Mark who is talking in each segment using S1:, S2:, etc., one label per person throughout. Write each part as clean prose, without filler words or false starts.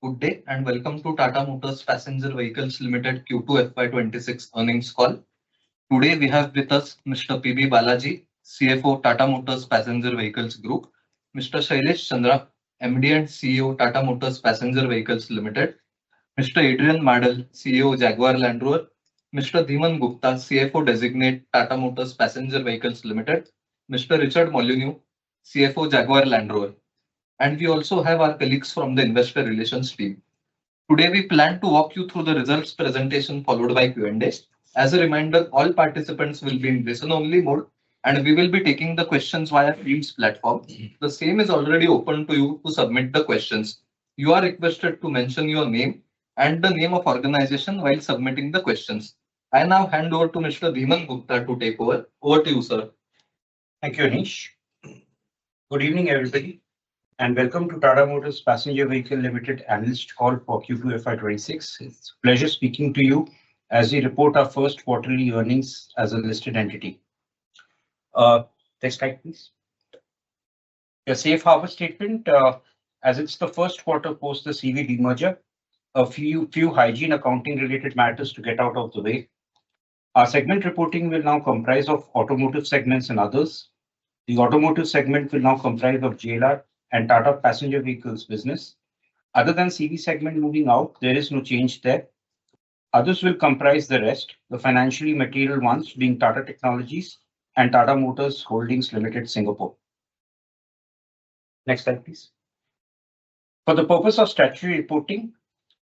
S1: Good day and welcome to Tata Motors Passenger Vehicles Limited Q2 FY26 earnings call. Today we have with us Mr. PB Balaji, CFO Tata Motors Passenger Vehicles Group, Mr. Shailesh Chandra, MD and CEO Tata Motors Passenger Vehicles Limited, Mr. Adrian Madal, CEO Jaguar Land Rover, Mr. Dhiman Gupta, CFO Designate Tata Motors Passenger Vehicles Limited, Mr. Richard Molyneux, CFO Jaguar Land Rover, and we also have our colleagues from the investor relations team. Today we plan to walk you through the results presentation followed by Q&A. As a reminder, all participants will be in listen-only mode and we will be taking the questions via Teams platform. The same is already open to you to submit the questions. You are requested to mention your name and the name of organization while submitting the questions. I now hand over to Mr. Dhiman Gupta to take over. Over to you, sir.
S2: Thank you, Anish. Good evening, everybody, and welcome to Tata Motors Passenger Vehicle Limited analyst call for Q2 FY26. It's a pleasure speaking to you as we report our first quarterly earnings as a listed entity. Next slide, please. A safe harbor statement, as it's the first quarter post the CV demerger, a few hygiene accounting related matters to get out of the way. Our segment reporting will now comprise of automotive segments and others. The automotive segment will now comprise of JLR and Tata Passenger Vehicles business. Other than CV segment moving out, there is no change there. Others will comprise the rest, the financially material ones being Tata Technologies and Tata Motors Holdings Limited, Singapore. Next slide, please. For the purpose of statutory reporting,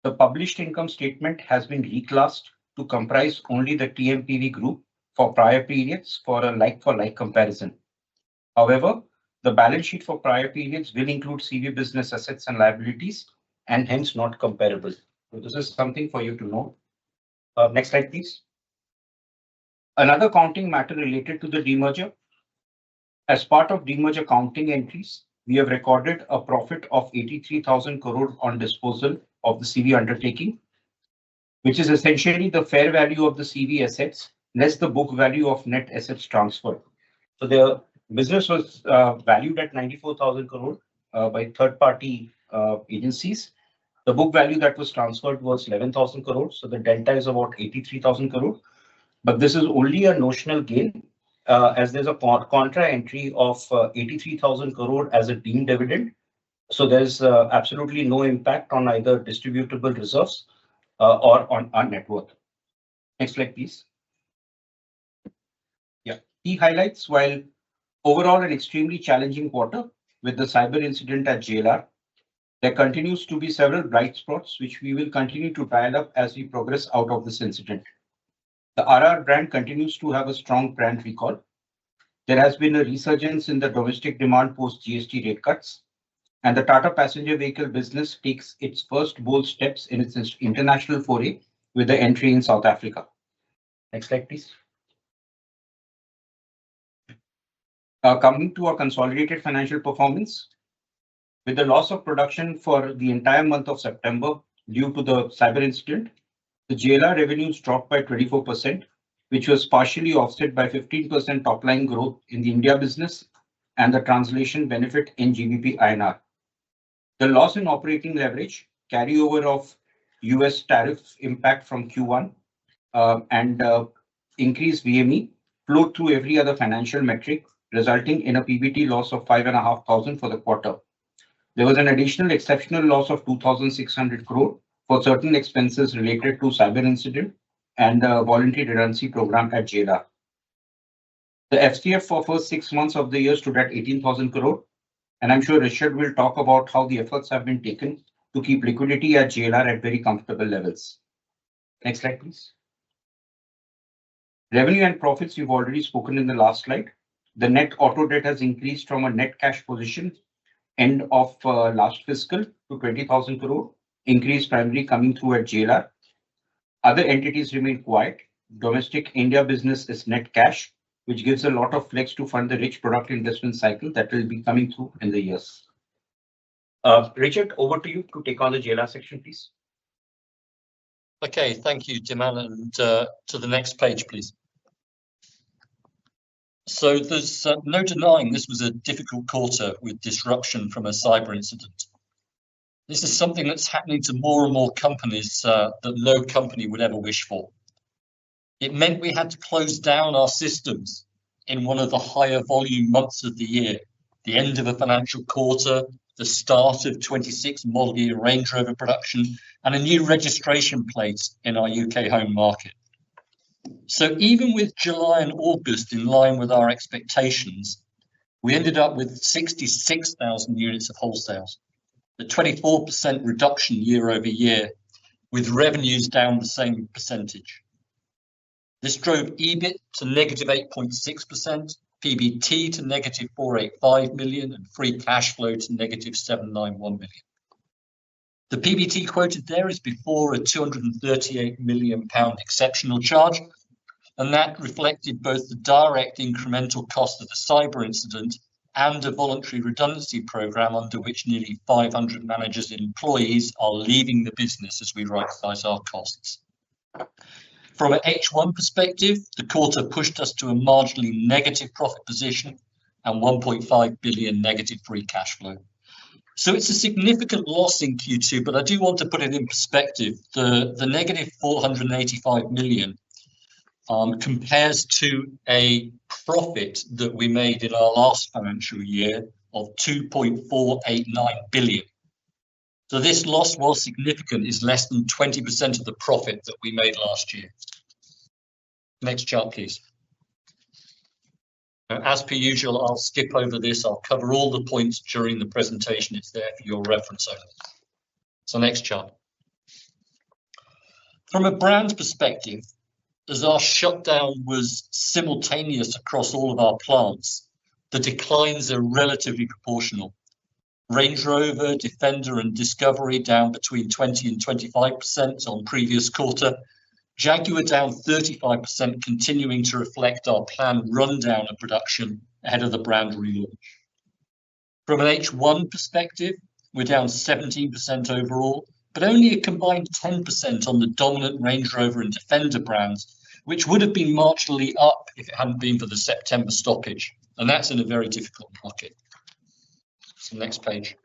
S2: the published income statement has been reclassed to comprise only the TMPV group for prior periods for a like-for-like comparison. However, the balance sheet for prior periods will include CV business assets and liabilities and hence not comparable. So this is something for you to know. Next slide, please. Another accounting matter related to the demerger. As part of demerger accounting entries, we have recorded a profit of 83,000 crore on disposal of the CV undertaking, which is essentially the fair value of the CV assets less the book value of net assets transferred. So the business was valued at 94,000 crore by third-party agencies. The book value that was transferred was 11,000 crore, so the delta is about 83,000 crore. But this is only a notional gain, as there's a contra entry of 83,000 crore as a deemed dividend. So there's absolutely no impact on either distributable reserves or on our net worth. Next slide, please. Yeah, key highlights. While overall an extremely challenging quarter with the cyber incident at JLR, there continues to be several bright spots which we will continue to dial up as we progress out of this incident. The RR brand continues to have a strong brand recall. There has been a resurgence in the domestic demand post GST rate cuts, and the Tata passenger vehicle business takes its first bold steps in its international foray with the entry in South Africa. Next slide, please. Coming to our consolidated financial performance, with the loss of production for the entire month of September due to the cyber incident, the JLR revenues dropped by 24%, which was partially offset by 15% top-line growth in the India business and the translation benefit in GBP INR. The loss in operating leverage, carryover of US tariff impact from Q1 and increased VME flowed through every other financial metric, resulting in a PBT loss of 5,500 for the quarter. There was an additional exceptional loss of 2,600 crore for certain expenses related to cyber incident and the voluntary redundancy program at JLR. The FCF for first 6 months of the year stood at 18,000 crore, and I'm sure Richard will talk about how the efforts have been taken to keep liquidity at JLR at very comfortable levels. Next slide, please. Revenue and profits you've already spoken in the last slide. The net auto debt has increased from a net cash position end of last fiscal to 20,000 crore, increase primarily coming through at JLR. Other entities remain quiet. Domestic India business is net cash, which gives a lot of flex to fund the rich product investment cycle that will be coming through in the years. Richard, over to you to take on the JLR section, please.
S3: Okay, thank you, Dhiman, and to the next page, please. So there's no denying this was a difficult quarter with disruption from a cyber incident. This is something that's happening to more and more companies that no company would ever wish for. It meant we had to close down our systems in one of the higher volume months of the year, the end of a financial quarter, the start of 26 model year Range Rover production, and a new registration plate in our UK home market. So even with July and August in line with our expectations, we ended up with 66,000 units of wholesales, a 24% reduction year over year, with revenues down the same percentage. This drove EBIT to negative 8.6%, PBT to negative 485 million, and free cash flow to negative 791 million. The PBT quoted there is before a £238 million exceptional charge, and that reflected both the direct incremental cost of the cyber incident and a voluntary redundancy programme under which nearly 500 managers and employees are leaving the business as we right-size our costs. From an H1 perspective, the quarter pushed us to a marginally negative profit position and 1.5 billion negative free cash flow. So it's a significant loss in Q2, but I do want to put it in perspective. The negative 485 million compares to a profit that we made in our last financial year of 2.489 billion. So this loss, while significant, is less than 20% of the profit that we made last year. Next chart, please. As per usual, I'll skip over this. I'll cover all the points during the presentation. It's there for your reference only. So next chart. From a brand perspective, as our shutdown was simultaneous across all of our plants, the declines are relatively proportional. Range Rover, Defender and Discovery down between 20 and 25% on previous quarter. Jaguar down 35%, continuing to reflect our planned rundown of production ahead of the brand relaunch. From an H1 perspective, we're down 17% overall, but only a combined 10% on the dominant Range Rover and Defender brands, which would have been marginally up if it hadn't been for the September stoppage. And that's in a very difficult market. So next page.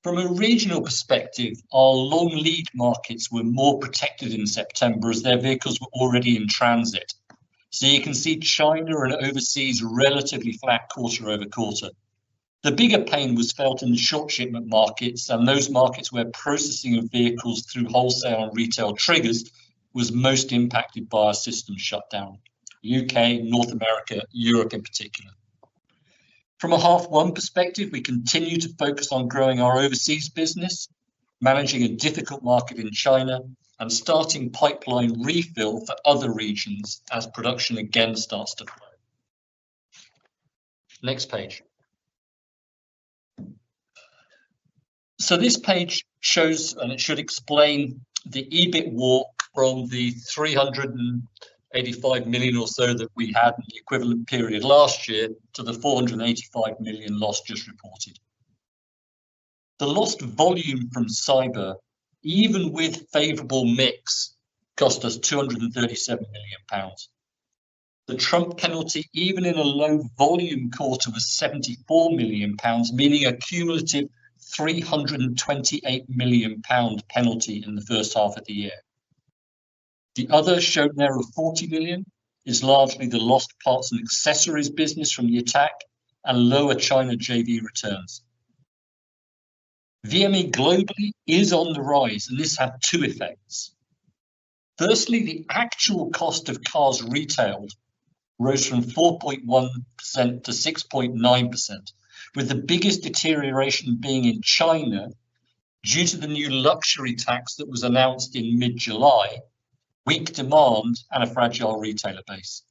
S3: From a regional perspective, our long lead markets were more protected in September as their vehicles were already in transit. So you can see China and overseas relatively flat quarter over quarter. The bigger pain was felt in the short shipment markets and those markets where processing of vehicles through wholesale and retail triggers was most impacted by our system shutdown. UK, North America, Europe in particular. From a half one perspective, we continue to focus on growing our overseas business, managing a difficult market in China, and starting pipeline refill for other regions as production again starts to flow. Next page. So this page shows, and it should explain, the EBIT walk from the 385 million or so that we had in the equivalent period last year to the 485 million loss just reported. The lost volume from cyber, even with favourable mix, cost us £237 million. The Trump penalty, even in a low volume quarter, was £74 million, meaning a cumulative £328 million penalty in the first half of the year. The other, shown there of 40 million, is largely the lost parts and accessories business from the attack and lower China JV returns. VME globally is on the rise, and this had two effects. Firstly, the actual cost of cars retailed rose from 4.1% to 6.9%, with the biggest deterioration being in China due to the new luxury tax that was announced in mid-July, weak demand and a fragile retailer base.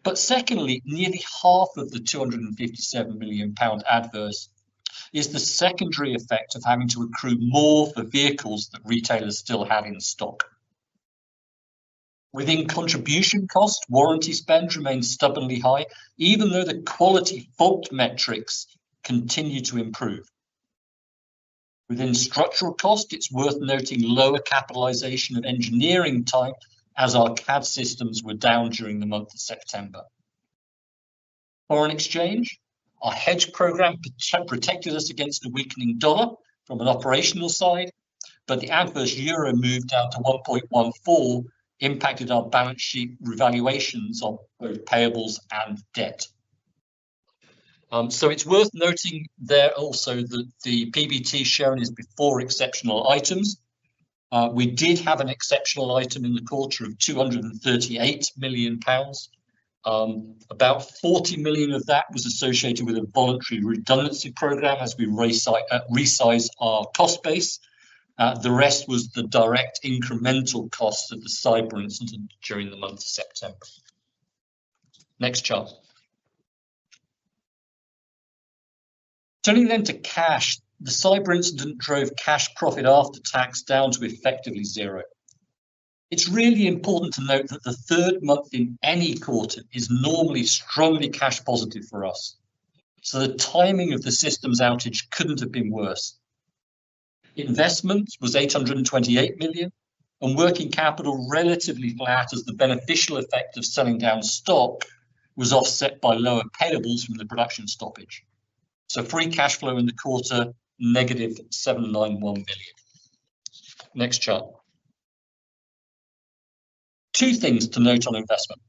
S3: But secondly, nearly half of the £257 million adverse is the secondary effect of having to accrue more for vehicles that retailers still had in stock. Within contribution cost, warranty spend remains stubbornly high, even though the quality fault metrics continue to improve. Within structural cost, it's worth noting lower capitalization of engineering time as our CAD systems were down during the month of September. Foreign exchange, Our hedge program protected us against a weakening dollar from an operational side, but the adverse euro move down to 1.14 impacted our balance sheet revaluations on both payables and debt. So it's worth noting there also that the PBT shown is before exceptional items. We did have an exceptional item in the quarter of £238 million. About 40 million of that was associated with a voluntary redundancy program as we resize our cost base. The rest was the direct incremental costs of the cyber incident during the month of September. Next chart. Turning then to cash, the cyber incident drove cash profit after tax down to effectively zero. It's really important to note that the third month in any quarter is normally strongly cash positive for us. So the timing of the systems outage couldn't have been worse. Investment was 828 million and working capital relatively flat as the beneficial effect of selling down stock was offset by lower payables from the production stoppage. So free cash flow in the quarter, negative 791 million. Next chart. Two things to note on investment.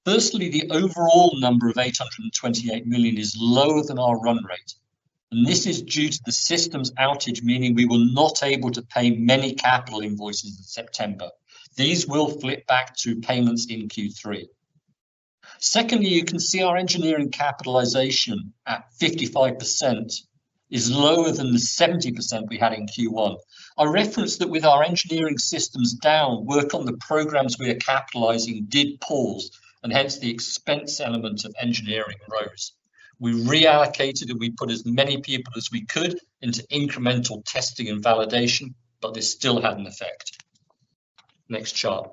S3: Firstly, the overall number of 828 million is lower than our run rate. And this is due to the systems outage, meaning we were not able to pay many capital invoices in September. These will flip back to payments in Q3. Secondly, you can see our engineering capitalization at 55% is lower than the 70% we had in Q1. I referenced that with our engineering systems down, work on the programs we are capitalizing did pause, and hence the expense element of engineering rose. We reallocated and we put as many people as we could into incremental testing and validation, but this still had an effect. Next chart.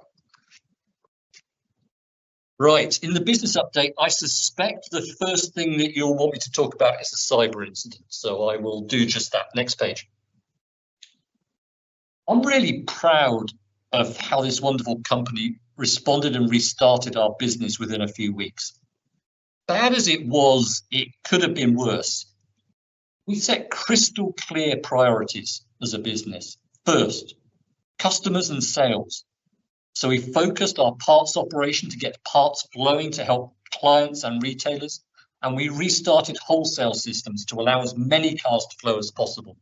S3: Right, in the business update, I suspect the first thing that you'll want me to talk about is the cyber incident, so I will do just that. Next page. I'm really proud of how this wonderful company responded and restarted our business within a few weeks. Bad as it was, it could have been worse. We set crystal clear priorities as a business. First, customers and sales. So we focused our parts operation to get parts flowing to help clients and retailers, and we restarted wholesale systems to allow as many cars to flow as possible.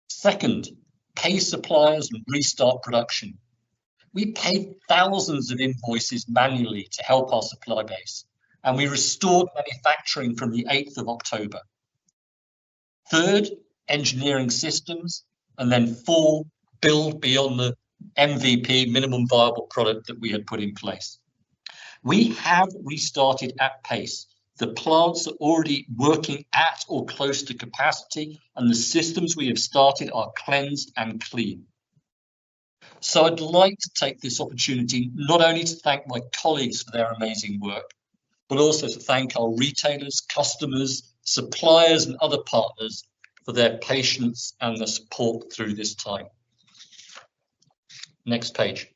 S3: Second, pay suppliers and restart production. We paid thousands of invoices manually to help our supply base, and we restored manufacturing from the 8th of October. Third, engineering systems, and then four, build beyond the MVP, minimum viable product, that we had put in place. We have restarted at pace. The plants are already working at or close to capacity, and the systems we have started are cleansed and clean. So I'd like to take this opportunity not only to thank my colleagues for their amazing work, but also to thank our retailers, customers, suppliers, and other partners for their patience and the support through this time. Next page.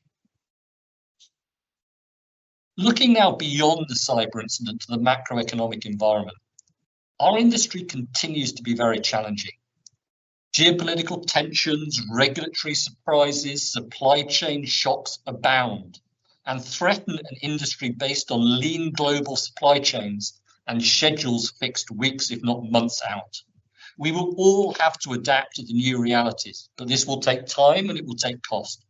S3: Looking now beyond the cyber incident to the macroeconomic environment, our industry continues to be very challenging. Geopolitical tensions, regulatory surprises, supply chain shocks abound and threaten an industry based on lean global supply chains and schedules fixed weeks, if not months out. We will all have to adapt to the new realities, but this will take time and it will take cost.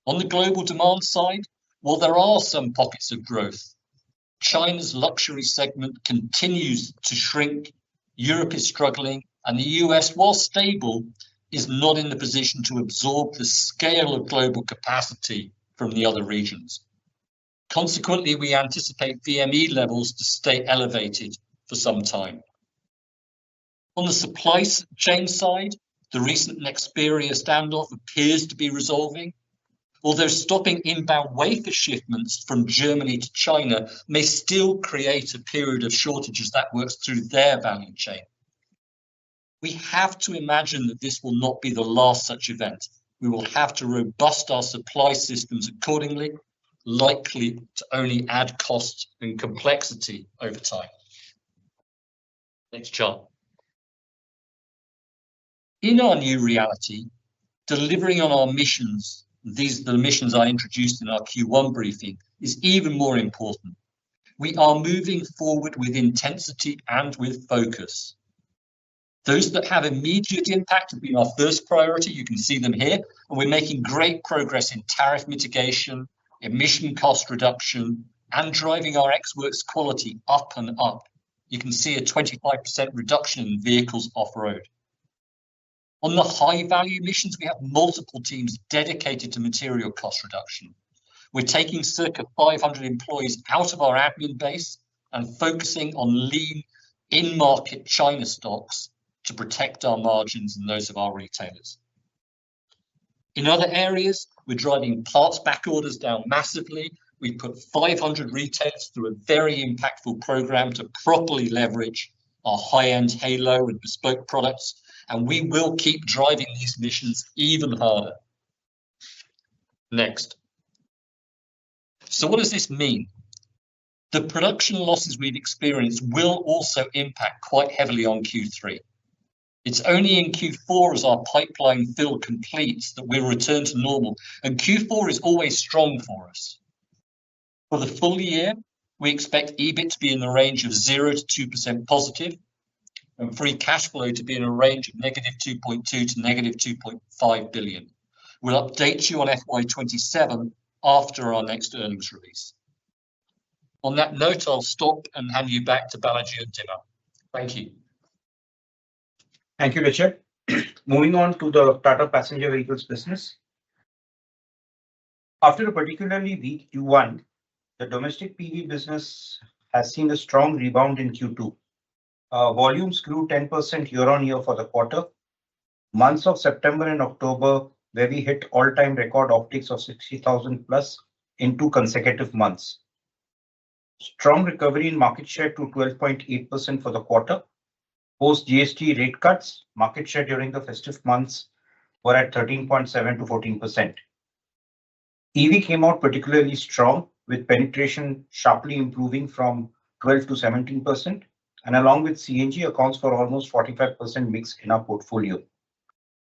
S3: On the global demand side, well, there are some pockets of growth. China's luxury segment continues to shrink, Europe is struggling, and the US, while stable, is not in the position to absorb the scale of global capacity from the other regions. Consequently, we anticipate VME levels to stay elevated for some time. On the supply chain side, the recent Nexperia standoff appears to be resolving, although stopping inbound wafer shipments from Germany to China may still create a period of shortages that works through their value chain. We have to imagine that this will not be the last such event. We will have to robust our supply systems accordingly, likely to only add cost and complexity over time. Next chart. In our new reality, delivering on our missions, these are the missions I introduced in our Q1 briefing, is even more important. We are moving forward with intensity and with focus. Those that have immediate impact have been our first priority. You can see them here, and we're making great progress in tariff mitigation, emission cost reduction, and driving our ex-works quality up and up. You can see a 25% reduction in vehicles off-road. On the high-value missions, we have multiple teams dedicated to material cost reduction. We're taking circa 500 employees out of our admin base and focusing on lean in-market China stocks to protect our margins and those of our retailers. In other areas, we're driving parts back orders down massively. We put 500 retailers through a very impactful program to properly leverage our high-end Halo and bespoke products, and we will keep driving these missions even harder. Next. So what does this mean? The production losses we've experienced will also impact quite heavily on Q3. It's only in Q4 as our pipeline fill completes that we'll return to normal, and Q4 is always strong for us. For the full year, we expect EBIT to be in the range of 0 to 2% positive, and free cash flow to be in a range of -2.2 to -2.5 billion. We'll update you on FY27 after our next earnings release. On that note, I'll stop and hand you back to Balaji and Dimma. Thank you.
S2: Thank you, Richard. Moving on to the Tata passenger vehicles business. After a particularly weak Q1, the domestic PV business has seen a strong rebound in Q2. Volumes grew 10% year-on-year for the quarter. Months of September and October, where we hit all-time record optics of 60,000 plus in 2 consecutive months. Strong recovery in market share to 12.8% for the quarter. Post GST rate cuts, market share during the festive months were at 13.7 to 14%. EV came out particularly strong, with penetration sharply improving from 12 to 17%, and along with CNG accounts for almost 45% mix in our portfolio.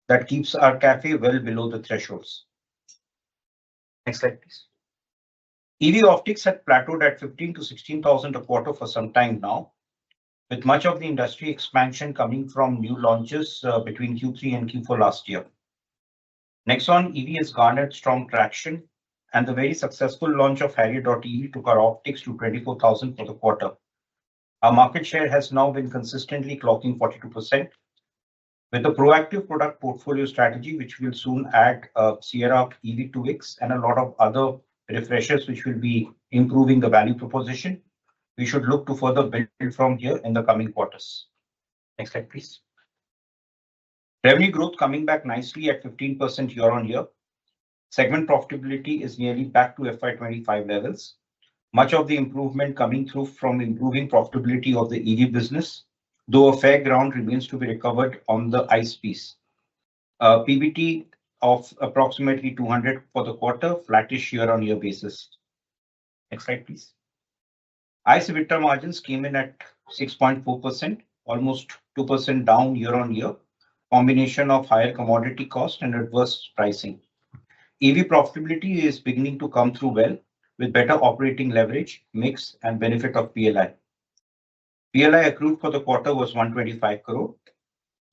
S2: That keeps our CAFE well below the thresholds. Next slide, please. EV optics had plateaued at 15 to 16,000 a quarter for some time now, with much of the industry expansion coming from new launches between Q3 and Q4 last year. Nexon EV has garnered strong traction, and the very successful launch of Harrier.ev took our optics to 24,000 for the quarter. Our market share has now been consistently clocking 42%. With a proactive product portfolio strategy, which will soon add Sierra EV2X and a lot of other refreshers, which will be improving the value proposition, we should look to further build from here in the coming quarters. Next slide, please. Revenue growth coming back nicely at 15% year-on-year. Segment profitability is nearly back to FY25 levels. Much of the improvement coming through from improving profitability of the EV business, though a fair ground remains to be recovered on the ICE piece. PBT of approximately 200 for the quarter, flattish year-on-year basis. Next slide, please. ICE EBITDA margins came in at 6.4%, almost 2% down year-on-year, combination of higher commodity cost and adverse pricing. EV profitability is beginning to come through well, with better operating leverage, mix, and benefit of PLI. PLI accrued for the quarter was 125 crore.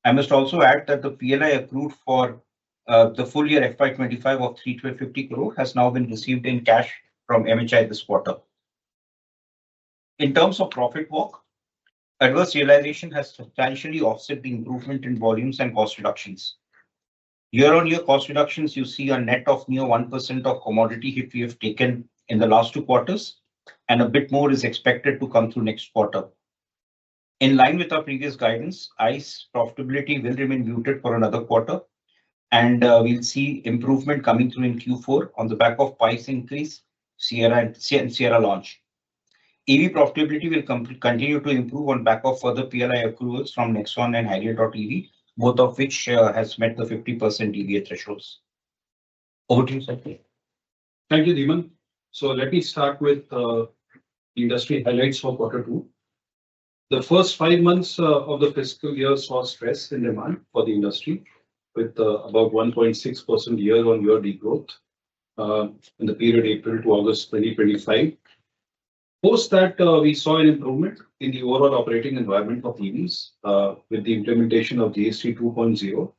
S2: I must also add that the PLI accrued for the full year FY25 of 350 crore has now been received in cash from MHI this quarter. In terms of profit walk, adverse realization has substantially offset the improvement in volumes and cost reductions. Year-on-year cost reductions, you see a net of near 1% of commodity hit we have taken in the last 2 quarters, and a bit more is expected to come through next quarter. In line with our previous guidance, ICE profitability will remain muted for another quarter, and we'll see improvement coming through in Q4 on the back of price increase, Sierra and Sierra launch. EV profitability will continue to improve on back of further PLI accruals from Nexon and Harrier.ev, both of which has met the 50% EVA thresholds. Over to you, Satya.
S4: Thank you, Dhiman. So let me start with industry highlights for Q2. The first 5 months of the fiscal year saw stress in demand for the industry, with about 1.6% year-on-year degrowth in the period April to August 2025. Post that, we saw an improvement in the overall operating environment for PVs with the implementation of GST 2.0,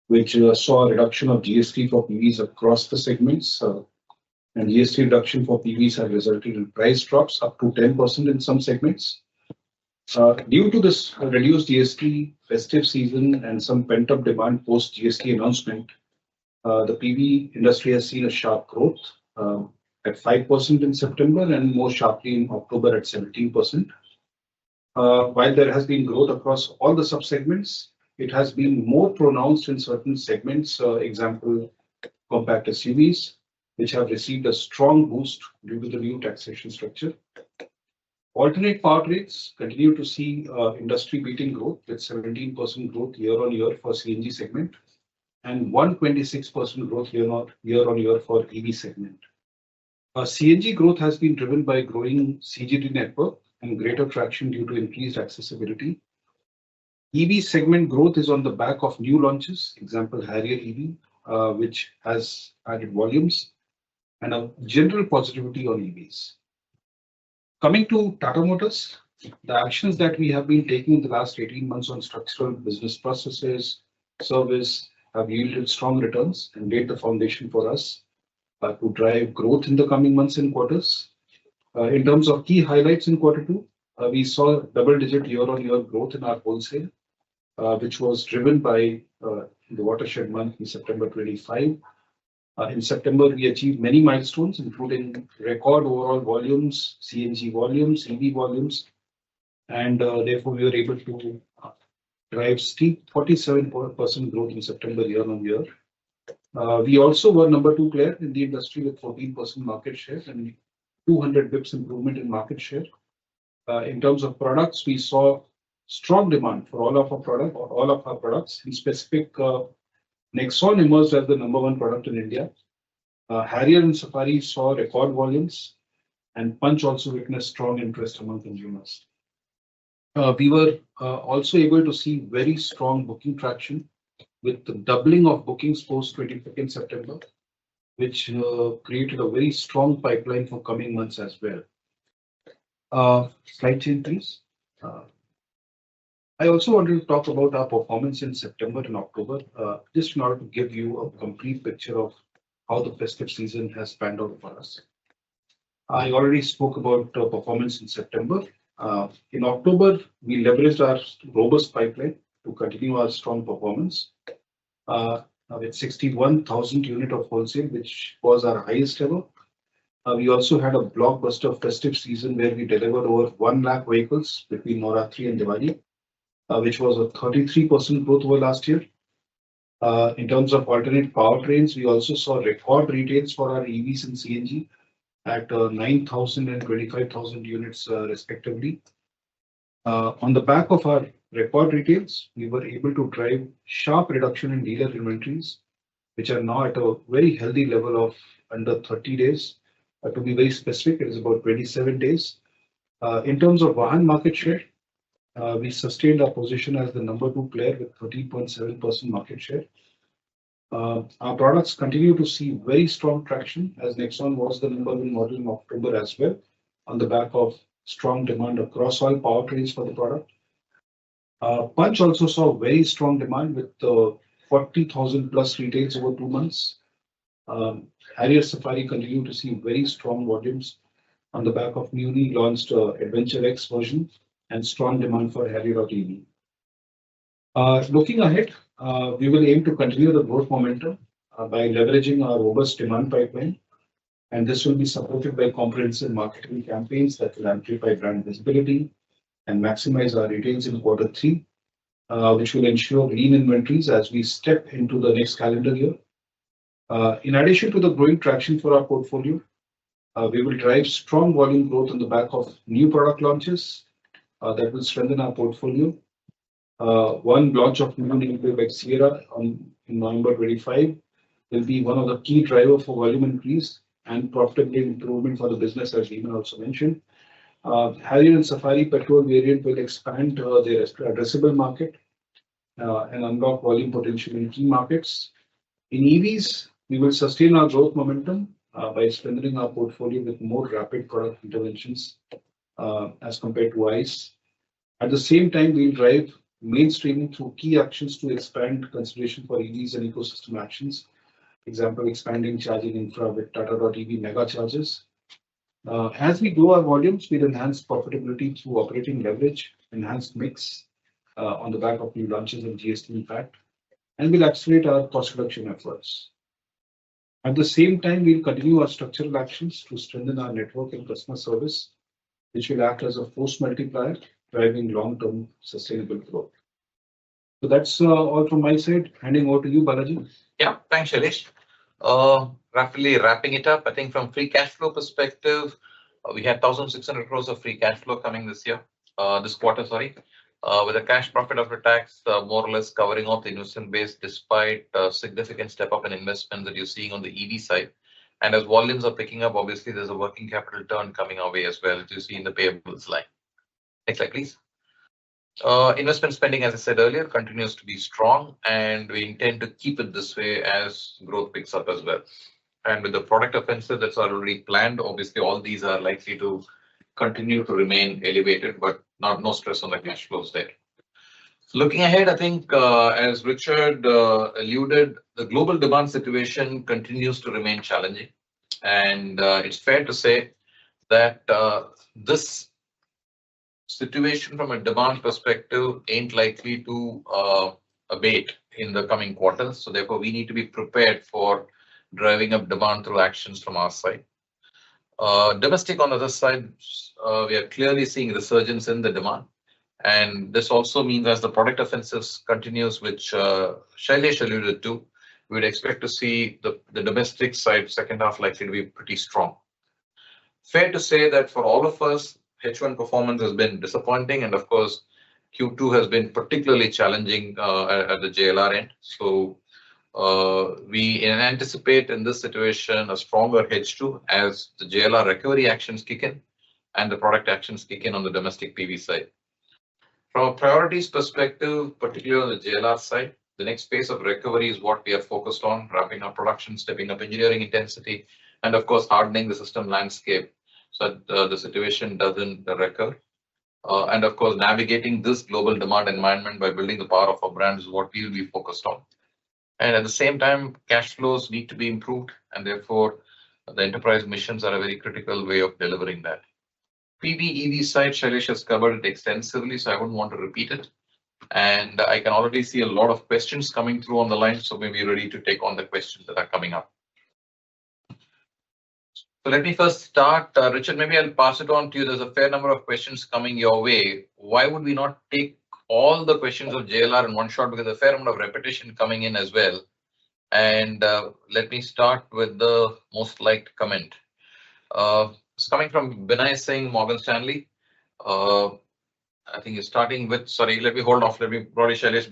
S4: which saw a reduction of GST for PVs across the segments. And GST reduction for PVs have resulted in price drops up to 10% in some segments. Due to this reduced GST festive season and some pent-up demand post GST announcement, the PV industry has seen a sharp growth at 5% in September and more sharply in October at 17%. While there has been growth across all the subsegments, it has been more pronounced in certain segments, example, compact SUVs, which have received a strong boost due to the new taxation structure. Alternate powertrains continue to see industry-beating growth with 17% growth year-on-year for CNG segment and 126% growth year-on-year for EV segment. CNG growth has been driven by growing CGD network and greater traction due to increased accessibility. EV segment growth is on the back of new launches, example Harrier EV, which has added volumes, and a general positivity on EVs. Coming to Tata Motors, the actions that we have been taking in the last 18 months on structural business processes, service, have yielded strong returns and laid the foundation for us to drive growth in the coming months and quarters. In terms of key highlights in Q2, we saw double-digit year-on-year growth in our wholesale, which was driven by the watershed month in September 25. In September, we achieved many milestones, including record overall volumes, CNG volumes, EV volumes, and therefore we were able to drive steep 47% growth in September year-on-year. We also were number 2 player in the industry with 14% market share and 200 bips improvement in market share. In terms of products, we saw strong demand for all of our products. In specific, Nexon emerged as the number 1 product in India. Harrier and Safari saw record volumes, and Punch also witnessed strong interest among consumers. We were also able to see very strong booking traction with the doubling of bookings post 22nd September, which created a very strong pipeline for coming months as well. Slide change, please. I also wanted to talk about our performance in September and October, just in order to give you a complete picture of how the festive season has panned out for us. I already spoke about performance in September. In October, we leveraged our robust pipeline to continue our strong performance with 61,000 units of wholesale, which was our highest ever. We also had a blockbuster festive season where we delivered over 1 lakh vehicles between Navratri and Diwali, which was a 33% growth over last year. In terms of alternate powertrains, we also saw record retails for our EVs and CNG at 9,000 and 25,000 units respectively. On the back of our record retails, we were able to drive sharp reduction in dealer inventories, which are now at a very healthy level of under 30 days. To be very specific, it is about 27 days. In terms of Vahan market share, we sustained our position as the number 2 player with 13.7% market share. Our products continue to see very strong traction as Nexon was the number 1 model in October as well, on the back of strong demand across all powertrains for the product. Punch also saw very strong demand with 40,000 plus retails over 2 months. Harrier Safari continued to see very strong volumes on the back of newly launched Adventure X version and strong demand for Harrier EV. Looking ahead, we will aim to continue the growth momentum by leveraging our robust demand pipeline, and this will be supported by comprehensive marketing campaigns that will amplify brand visibility and maximize our retails in Q3, which will ensure lean inventories as we step into the next calendar year. In addition to the growing traction for our portfolio, we will drive strong volume growth on the back of new product launches that will strengthen our portfolio. One launch of new like Sierra in November 25 will be one of the key drivers for volume increase and profitability improvement for the business, as Eamon also mentioned. Harrier and Safari petrol variant will expand their addressable market and unlock volume potential in key markets. In EVs, we will sustain our growth momentum by strengthening our portfolio with more rapid product interventions as compared to ICE. At the same time, we'll drive mainstreaming through key actions to expand consideration for EVs and ecosystem actions. Example, expanding charging infra with Tata.EV mega chargers. As we grow our volumes, we'll enhance profitability through operating leverage, enhanced mix on the back of new launches and GST impact, and we'll accelerate our cost reduction efforts. At the same time, we'll continue our structural actions to strengthen our network and customer service, which will act as a force multiplier, driving long-term sustainable growth. So that's all from my side. Handing over to you, Balaji.
S5: Yeah, thanks, Shailesh. Roughly wrapping it up, I think from free cash flow perspective, we had 1,600 crores of free cash flow coming this quarter, with a cash profit after tax more or less covering off the investment base despite significant step up in investment that you're seeing on the EV side. And as volumes are picking up, obviously there's a working capital turn coming our way as well, as you see in the payables line. Next slide, please. Investment spending, as I said earlier, continues to be strong, and we intend to keep it this way as growth picks up as well. And with the product offensive that's already planned, obviously all these are likely to continue to remain elevated, but no stress on the cash flows there. Looking ahead, I think as Richard alluded, the global demand situation continues to remain challenging, and it's fair to say that this situation from a demand perspective ain't likely to abate in the coming quarters. So therefore, we need to be prepared for driving up demand through actions from our side. Domestic on the other side, we are clearly seeing resurgence in the demand. And this also means as the product offensives continues, which Shailesh alluded to, we would expect to see the domestic side second half likely to be pretty strong. Fair to say that for all of us, H1 performance has been disappointing, and of course, Q2 has been particularly challenging at the JLR end. So we anticipate in this situation a stronger H2 as the JLR recovery actions kick in and the product actions kick in on the domestic PV side. From a priorities perspective, particularly on the JLR side, the next phase of recovery is what we are focused on, ramping up production, stepping up engineering intensity, and of course, hardening the system landscape so that the situation doesn't recur. And of course, navigating this global demand environment by building the power of our brands is what we will be focused on. And at the same time, cash flows need to be improved, and therefore, the enterprise missions are a very critical way of delivering that. PV EV side, Shailesh has covered it extensively, so I wouldn't want to repeat it. And I can already see a lot of questions coming through on the line, so maybe ready to take on the questions that are coming up. So let me first start. Richard, maybe I'll pass it on to you. There's a fair number of questions coming your way. Why would we not take all the questions of JLR in one shot? Because there's a fair amount of repetition coming in as well. And let me start with the most liked comment. It's coming from Binay Singh, Morgan Stanley. I think it's starting with, sorry, let me hold off. Let me probably Shailesh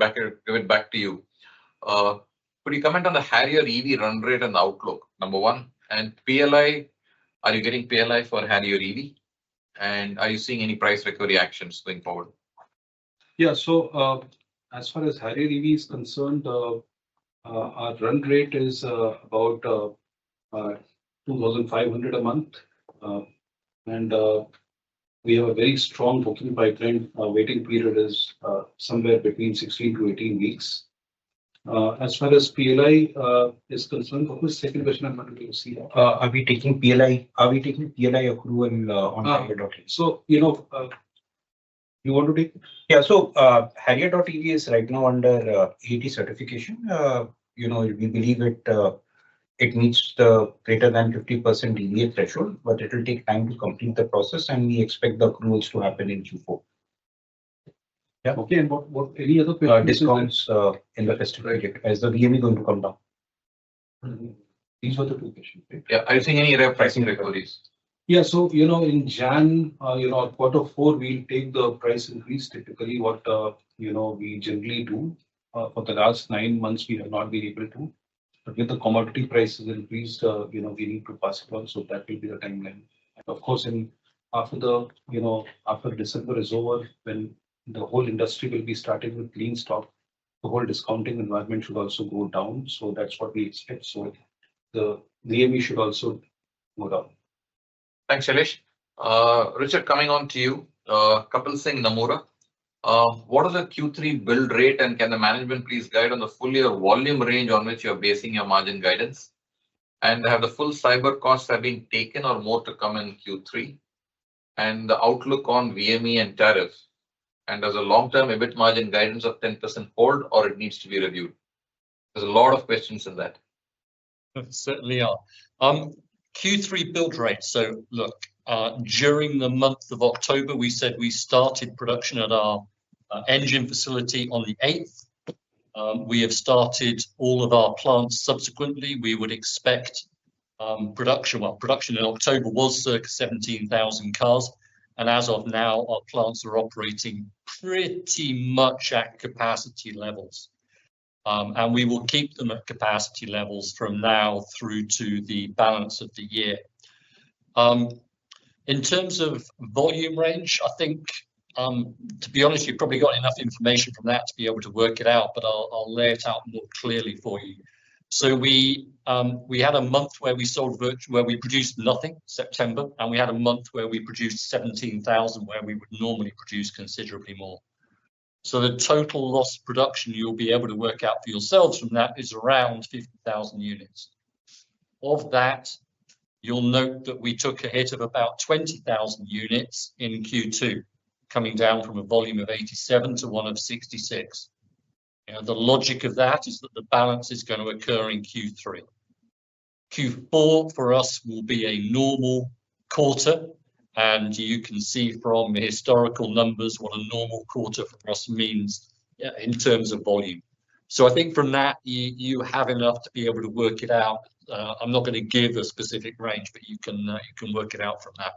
S5: give it back to you. Could you comment on the Harrier EV run rate and outlook, number one? And PLI, are you getting PLI for Harrier EV? And are you seeing any price recovery actions going forward?
S4: Yeah, so as far as Harrier EV is concerned, our run rate is about 2,500 a month. And we have a very strong booking pipeline. Our waiting period is somewhere between 16 to 18 weeks. As far as PLI is concerned, what was the second question I'm not able to see?
S2: Are we taking PLI? Are we taking PLI accrual on Harrier.EV?
S4: So, you want to take it?
S2: Yeah, so Harrier.EV is right now under AT certification. We believe it meets the greater than 50% DVA threshold, but it will take time to complete the process, and we expect the accruals to happen in Q4. Yeah.
S4: Okay, and what any other questions?
S2: Discounts in the festive period. Is the VME going to come down?
S4: These were the two questions. Right?
S5: Yeah, are you seeing any pricing recoveries?
S4: Yeah, so in Jan, quarter four, we'll take the price increase. Typically, what we generally do. For the last 9 months, we have not been able to. But with the commodity prices increased, we need to pass it on. So that will be the timeline. And of course, after December is over, when the whole industry will be starting with clean stock, the whole discounting environment should also go down. So that's what we expect. So the VME should also go down.
S5: Thanks, Shailesh. Richard, coming on to you. Kapil Singh, Nomura. What is the Q3 build rate, and can the management please guide on the full year volume range on which you're basing your margin guidance? And have the full cyber costs have been taken or more to come in Q3? And the outlook on VME and tariffs? And does a long-term EBIT margin guidance of 10% hold, or it needs to be reviewed? There's a lot of questions in that.
S3: Certainly are. Q3 build rate. So look, during the month of October, we said we started production at our engine facility on the 8th. We have started all of our plants subsequently. We would expect production in October was circa 17,000 cars. And as of now, our plants are operating pretty much at capacity levels. And we will keep them at capacity levels from now through to the balance of the year. In terms of volume range, I think, to be honest, you've probably got enough information from that to be able to work it out, but I'll lay it out more clearly for you. So we had a month where we produced nothing, September, and we had a month where we produced 17,000, where we would normally produce considerably more. So the total lost production you'll be able to work out for yourselves from that is around 50,000 units. Of that, you'll note that we took a hit of about 20,000 units in Q2, coming down from a volume of 87 to one of 66. The logic of that is that the balance is going to occur in Q3. Q4 for us will be a normal quarter, and you can see from the historical numbers what a normal quarter for us means in terms of volume. So I think from that, you have enough to be able to work it out. I'm not going to give a specific range, but you can work it out from that.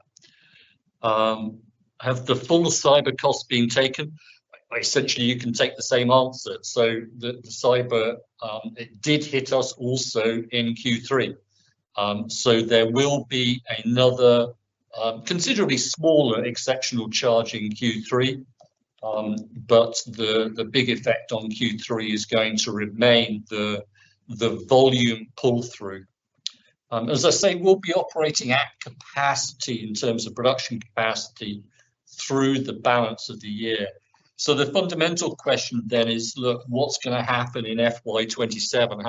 S3: Have the full cyber costs been taken? Essentially, you can take the same answer. So the cyber, it did hit us also in Q3. So there will be another considerably smaller exceptional charge in Q3, but the big effect on Q3 is going to remain the volume pull through. As I say, we'll be operating at capacity in terms of production capacity through the balance of the year. So the fundamental question then is, look, what's going to happen in FY27?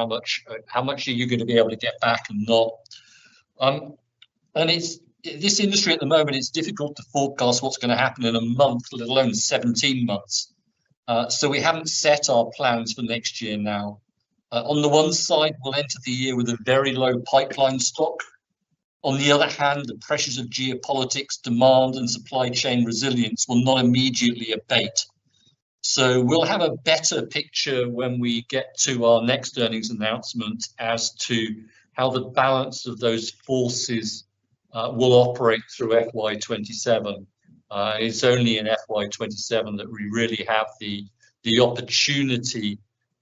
S3: How much are you going to be able to get back and not? And it's this industry at the moment, it's difficult to forecast what's going to happen in a month, let alone 17 months. So we haven't set our plans for next year now. On the one side, we'll enter the year with a very low pipeline stock. On the other hand, the pressures of geopolitics, demand and supply chain resilience will not immediately abate. So we'll have a better picture when we get to our next earnings announcement as to how the balance of those forces will operate through FY27. It's only in FY27 that we really have the opportunity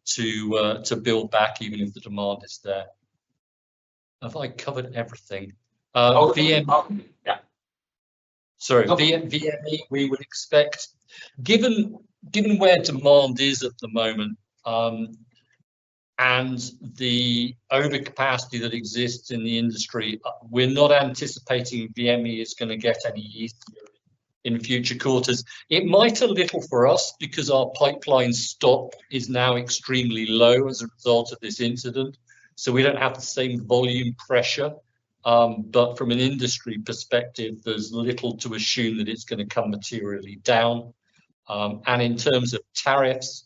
S3: to build back, even if the demand is there. Have I covered everything? VME,
S5: yeah.
S3: Sorry, VME, we would expect, given where demand is at the moment, and the overcapacity that exists in the industry, we're not anticipating VME is going to get any easier in future quarters. It might a little for us because our pipeline stock is now extremely low as a result of this incident. So we don't have the same volume pressure. But from an industry perspective, there's little to assume that it's going to come materially down. And in terms of tariffs,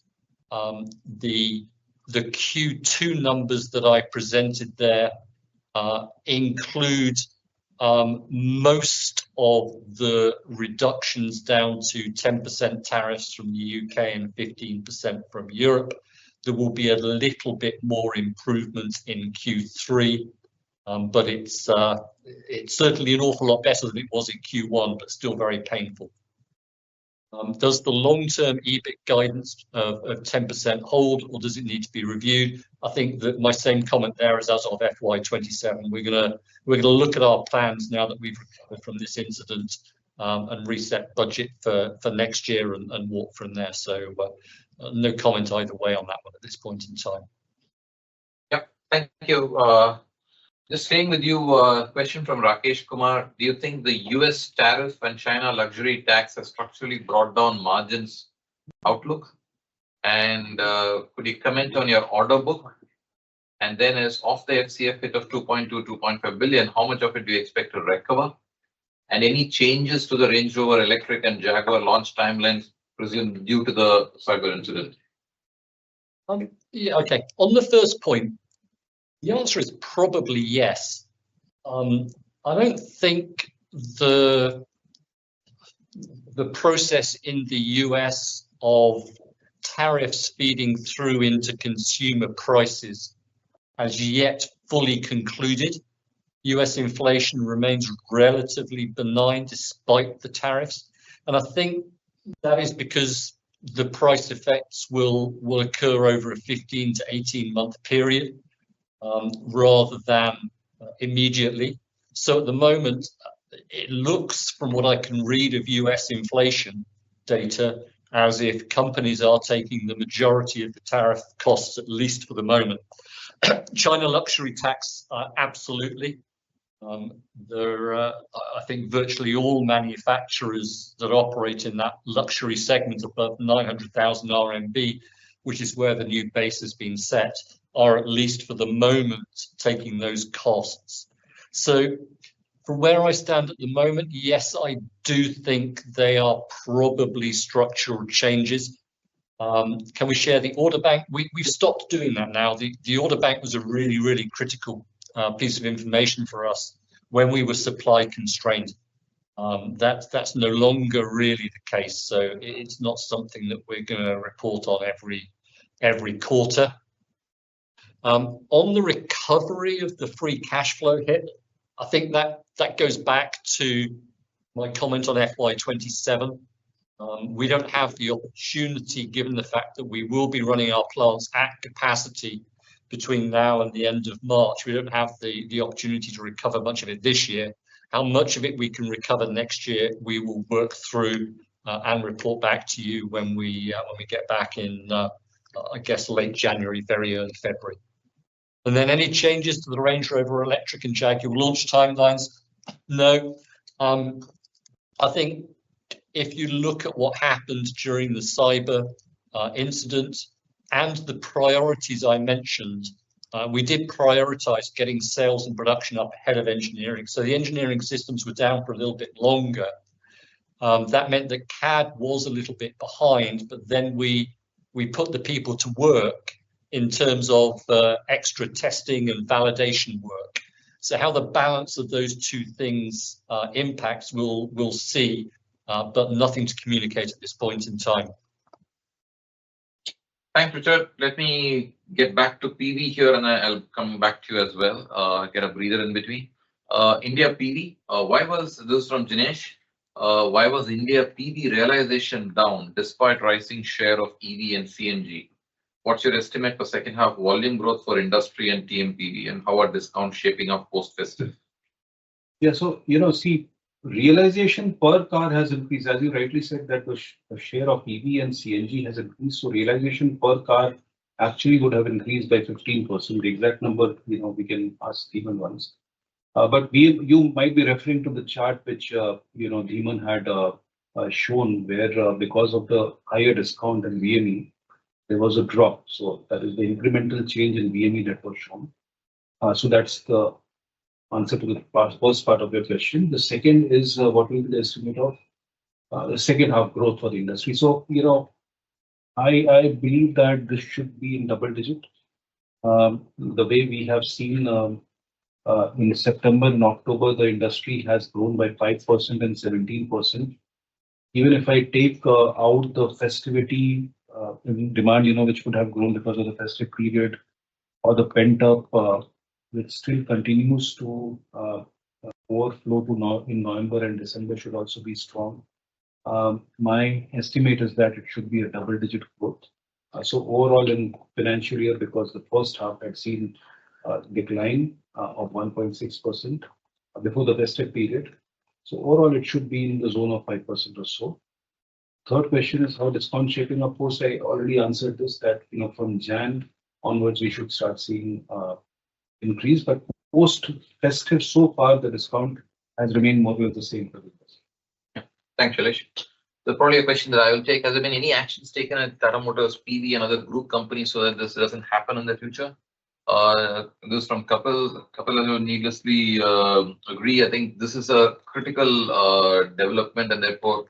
S3: the Q2 numbers that I presented there include most of the reductions down to 10% tariffs from the UK and 15% from Europe. There will be a little bit more improvement in Q3, but it's certainly an awful lot better than it was in Q1, but still very painful. Does the long-term EBIT guidance of 10% hold, or does it need to be reviewed? I think that my same comment there is as of FY27. We're gonna look at our plans now that we've recovered from this incident, and reset budget for next year and walk from there. So no comment either way on that one at this point in time.
S5: Yep, thank you. Just staying with you, question from Rakesh Kumar. Do you think the US tariff and China luxury tax has structurally brought down margins outlook? And could you comment on your order book? And then as of the FCF hit of 2.2, 2.5 billion, how much of it do you expect to recover? And any changes to the Range Rover Electric and Jaguar launch timelines, presumed due to the cyber incident?
S3: Yeah, okay. On the first point, the answer is probably yes. I don't think the process in the US of tariffs feeding through into consumer prices has yet fully concluded. US inflation remains relatively benign despite the tariffs. And I think that is because the price effects will occur over a 15 to 18 month period. Rather than immediately. So at the moment, it looks, from what I can read of US inflation data, as if companies are taking the majority of the tariff costs, at least for the moment. China luxury tax, absolutely. I think virtually all manufacturers that operate in that luxury segment above 900,000 RMB, which is where the new base has been set, are at least for the moment taking those costs. So from where I stand at the moment, yes, I do think they are probably structural changes. Can we share the order bank? We've stopped doing that now. The order bank was a really, really critical piece of information for us when we were supply constrained. That's no longer really the case. So it's not something that we're going to report on every quarter. On the recovery of the free cash flow hit, I think that goes back to my comment on FY27. We don't have the opportunity, given the fact that we will be running our plants at capacity between now and the end of March. We don't have the opportunity to recover much of it this year. How much of it we can recover next year, we will work through and report back to you when we get back in, I guess, late January, very early February. And then any changes to the Range Rover Electric and Jaguar launch timelines? No. I think if you look at what happened during the cyber incident and the priorities I mentioned, we did prioritize getting sales and production up ahead of engineering. So the engineering systems were down for a little bit longer. That meant that CAD was a little bit behind, but then we put the people to work in terms of extra testing and validation work. So how the balance of those two things impacts, we'll see, but nothing to communicate at this point in time.
S5: Thanks, Richard. Let me get back to PV here, and I'll come back to you as well. Get a breather in between. India PV. Why was this from Jinesh? Why was India PV realization down despite rising share of EV and CNG? What's your estimate for second half volume growth for industry and TMPV, and how are discounts shaping up post-festive?
S4: Yeah, so, see, realization per car has increased. As you rightly said, that the share of EV and CNG has increased. So realization per car actually would have increased by 15%. The exact number, we can ask Dhiman once. But you might be referring to the chart which, Dhiman had shown where because of the higher discount in VME, there was a drop. So that is the incremental change in VME that was shown. So that's the answer to the first part of your question. The second is what will be the estimate of the second half growth for the industry. So, I believe that this should be in double digit. The way we have seen in September and October, the industry has grown by 5% and 17%. Even if I take out the festivity demand, which would have grown because of the festive period or the pent up, which still continues to overflow in November and December should also be strong. My estimate is that it should be a double-digit growth. So overall in financial year, because the first half had seen a decline of 1.6% before the festive period. So overall, it should be in the zone of 5% or so. Third question is how discount shaping up post. I already answered this, that from Jan onwards we should start seeing increase, but post festive so far the discount has remained more or less the same for the years.
S5: Thanks, Shailesh. There's probably a question that I will take. Has there been any actions taken at Tata Motors PV and other group companies so that this doesn't happen in the future? This is from Kapil. Kapil, needlessly agree. I think this is a critical development, and therefore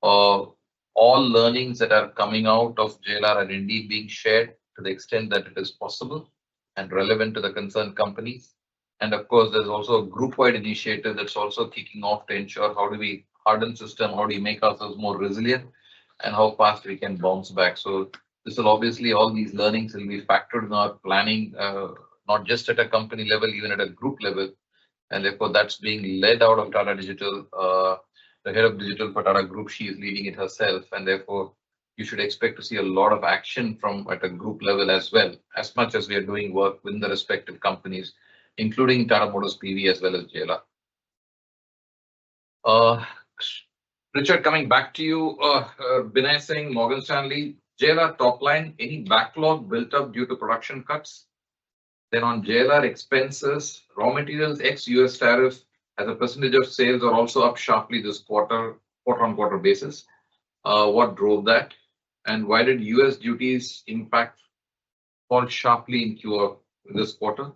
S5: all learnings that are coming out of JLR are indeed being shared to the extent that it is possible and relevant to the concerned companies. And of course, there's also a group-wide initiative that's also kicking off to ensure how do we harden system, how do we make ourselves more resilient, and how fast we can bounce back. So this will obviously, all these learnings will be factored in our planning, not just at a company level, even at a group level. And therefore, that's being led out of Tata Digital. The head of digital for Tata Group, she is leading it herself, and therefore you should expect to see a lot of action from at a group level as well, as much as we are doing work within the respective companies, including Tata Motors PV as well as JLR. Richard, coming back to you, Binay Singh, Morgan Stanley, JLR top line, any backlog built up due to production cuts? Then on JLR expenses, raw materials ex-US tariff as a percentage of sales are also up sharply this quarter-on-quarter basis. What drove that? And why did US duties impact fall sharply in Q this quarter?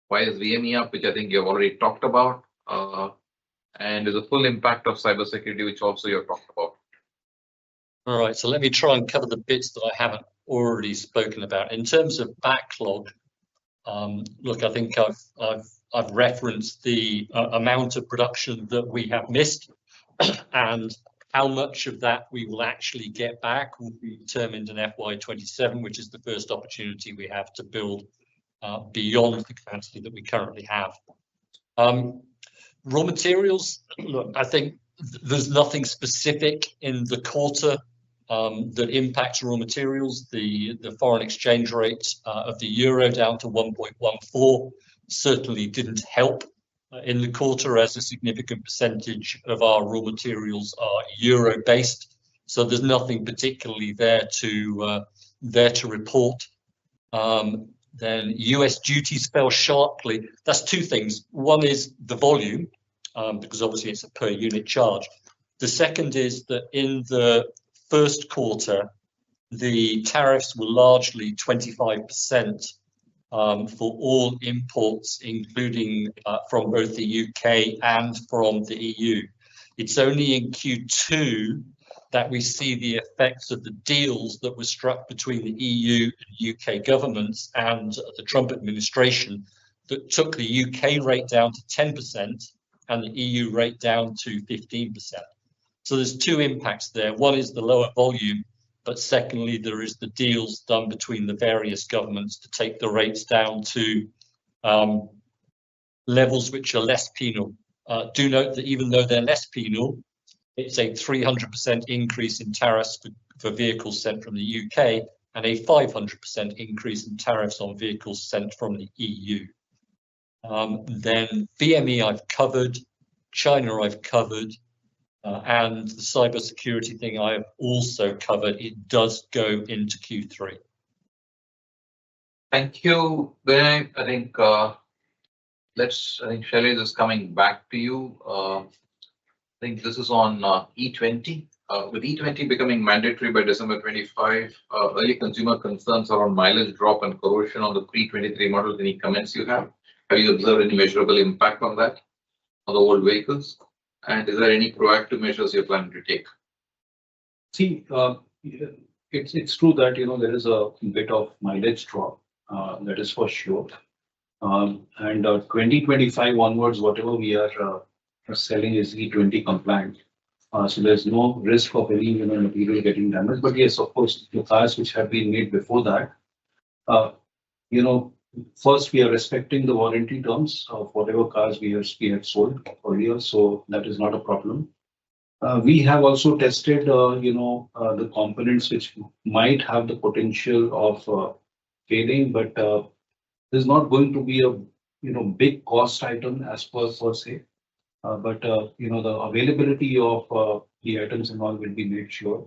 S5: Why is VME up, which I think you've already talked about? And there's a full impact of cybersecurity, which also you've talked about.
S3: All right, so let me try and cover the bits that I haven't already spoken about. In terms of backlog, look, I think I've referenced the amount of production that we have missed, and how much of that we will actually get back will be determined in FY27, which is the first opportunity we have to build beyond the capacity that we currently have. Raw materials, look, I think there's nothing specific in the quarter that impacts raw materials. The foreign exchange rate of the euro down to 1.14 certainly didn't help in the quarter, as a significant percentage of our raw materials are euro based. So there's nothing particularly there to report. Then US duties fell sharply. That's two things. One is the volume, because obviously it's a per unit charge. The second is that in the first quarter, the tariffs were largely 25% for all imports, including from both the UK and from the EU. It's only in Q2 that we see the effects of the deals that were struck between the EU and UK governments and the Trump administration that took the UK rate down to 10% and the EU rate down to 15%. So there's two impacts there. One is the lower volume, but secondly, there is the deals done between the various governments to take the rates down to levels which are less penal. Do note that even though they're less penal, it's a 300% increase in tariffs for vehicles sent from the UK and a 500% increase in tariffs on vehicles sent from the EU. Then VME I've covered, China I've covered, and the cybersecurity thing I've also covered. It does go into Q3.
S5: Thank you, Vinay. I think Shailesh is coming back to you. I think this is on E20. With E20 becoming mandatory by December 25, early consumer concerns around mileage drop and corrosion on the pre-23 models. Any comments you have? Have you observed any measurable impact on that, on the old vehicles? And is there any proactive measures you're planning to take?
S4: See, it's true that there is a bit of mileage drop, that is for sure. And 2025 onwards, whatever we are selling is E20 compliant. So there's no risk of any material getting damaged. But yes, of course, the cars which have been made before that, first we are respecting the warranty terms of whatever cars we have sold earlier. So that is not a problem. We have also tested, the components which might have the potential of failing, but there's not going to be a big cost item as per se. But the availability of the items and all will be made sure.